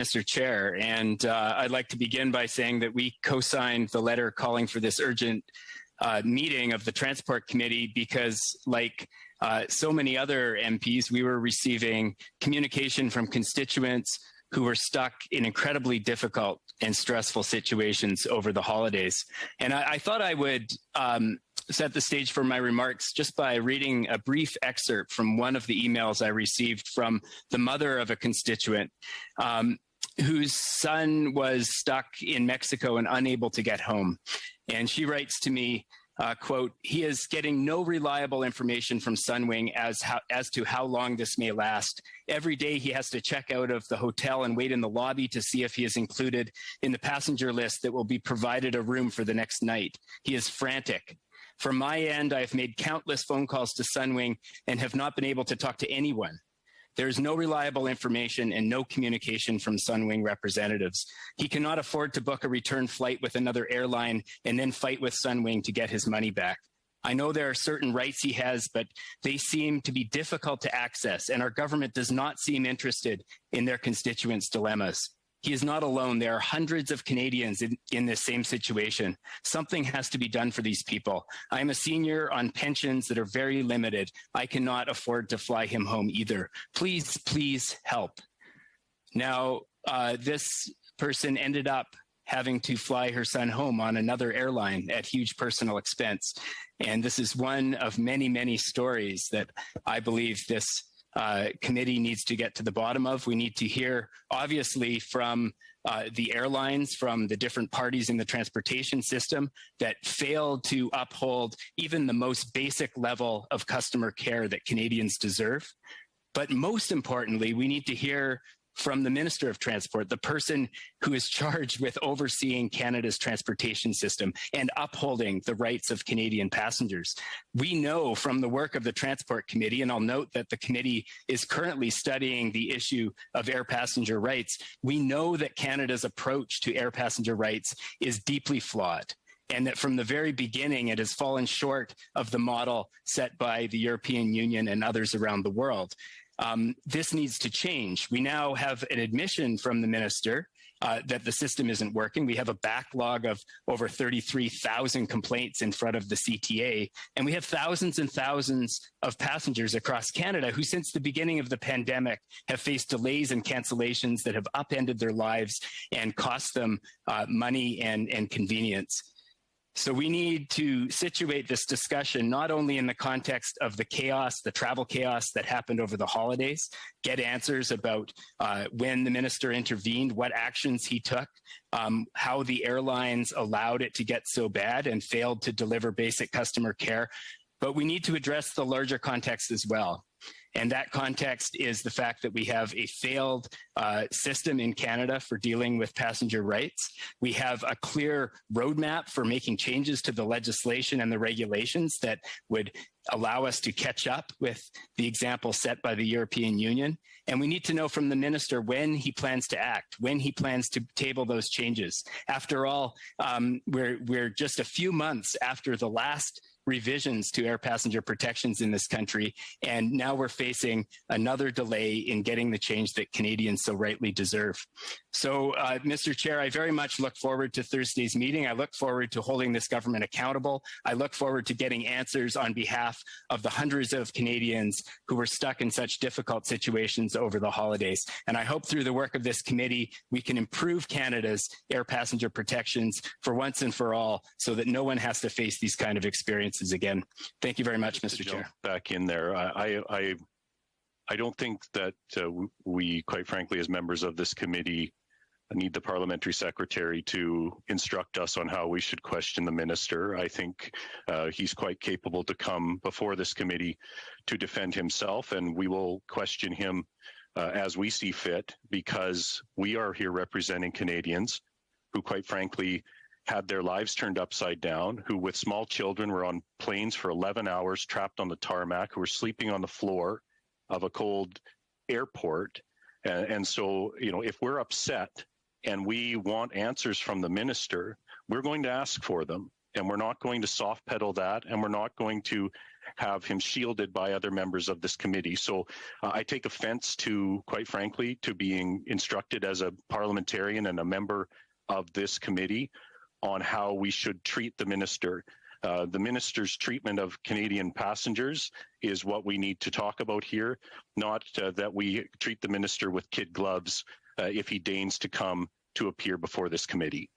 Mr. Chair, and I'd like to begin by saying that we co-signed the letter calling for this urgent meeting of the Transport Committee because, like so many other MPs, we were receiving communication from constituents who were stuck in incredibly difficult and stressful situations over the holidays. And I thought I would set the stage for my remarks just by reading a brief excerpt from one of the emails I received from the mother of a constituent whose son was stuck in Mexico and unable to get home. And she writes to me, quote, "He is getting no reliable information from Sunwing as to how long this may last. Every day he has to check out of the hotel and wait in the lobby to see if he is included in the passenger list that will be provided a room for the next night. He is frantic. From my end, I have made countless phone calls to Sunwing and have not been able to talk to anyone. There is no reliable information and no communication from Sunwing representatives. He cannot afford to book a return flight with another airline and then fight with Sunwing to get his money back. I know there are certain rights he has, but they seem to be difficult to access, and our government does not seem interested in their constituents' dilemmas. He is not alone. There are hundreds of Canadians in this same situation. Something has to be done for these people. I am a senior on pensions that are very limited. I cannot afford to fly him home either. Please, please help." Now, this person ended up having to fly her son home on another airline at huge personal expense. And this is one of many, many stories that I believe this committee needs to get to the bottom of. We need to hear, obviously, from the airlines, from the different parties in the transportation system that failed to uphold even the most basic level of customer care that Canadians deserve. But most importantly, we need to hear from the Minister of Transport, the person who is charged with overseeing Canada's transportation system and upholding the rights of Canadian passengers. We know from the work of the Transport Committee, and I'll note that the committee is currently studying the issue of air passenger rights, we know that Canada's approach to air passenger rights is deeply flawed, and that from the very beginning it has fallen short of the model set by the European Union and others around the world. This needs to change. We now have an admission from the minister that the system isn't working. We have a backlog of over 33,000 complaints in front of the CTA, and we have thousands and thousands of passengers across Canada who, since the beginning of the pandemic, have faced delays and cancellations that have upended their lives and cost them money and convenience. So we need to situate this discussion not only in the context of the chaos, the travel chaos that happened over the holidays, get answers about when the minister intervened, what actions he took, how the airlines allowed it to get so bad and failed to deliver basic customer care, but we need to address the larger context as well. And that context is the fact that we have a failed system in Canada for dealing with passenger rights. We have a clear roadmap for making changes to the legislation and the regulations that would allow us to catch up with the example set by the European Union. And we need to know from the minister when he plans to act, when he plans to table those changes. After all, we're just a few months after the last revisions to air passenger protections in this country, and now we're facing another delay in getting the change that Canadians so rightly deserve. So, Mr. Chair, I very much look forward to Thursday's meeting. I look forward to holding this government accountable. I look forward to getting answers on behalf of the hundreds of Canadians who were stuck in such difficult situations over the holidays. And I hope through the work of this committee, we can improve Canada's air passenger protections for once and for all, so that no one has to face these kind of experiences again. Thank you very much, Mr. Chair. Back in there, I don't think that we, quite frankly, as members of this committee, need the parliamentary secretary to instruct us on how we should question the minister. I think he's quite capable to come before this committee to defend himself, and we will question him as we see fit, because we are here representing Canadians who, quite frankly, had their lives turned upside down, who with small children were on planes for 11 hours trapped on the tarmac, who were sleeping on the floor of a cold airport. And so, you know, if we're upset and we want answers from the minister, we're going to ask for them. and we're not going to soft pedal that, and we're not going to have him shielded by other members of this committee. So I take offense to, quite frankly, to being instructed as a parliamentarian and a member of this committee on how we should treat the minister. The minister's treatment of Canadian passengers is what we need to talk about here, not that we treat the minister with kid gloves if he deigns to come to appear before this committee.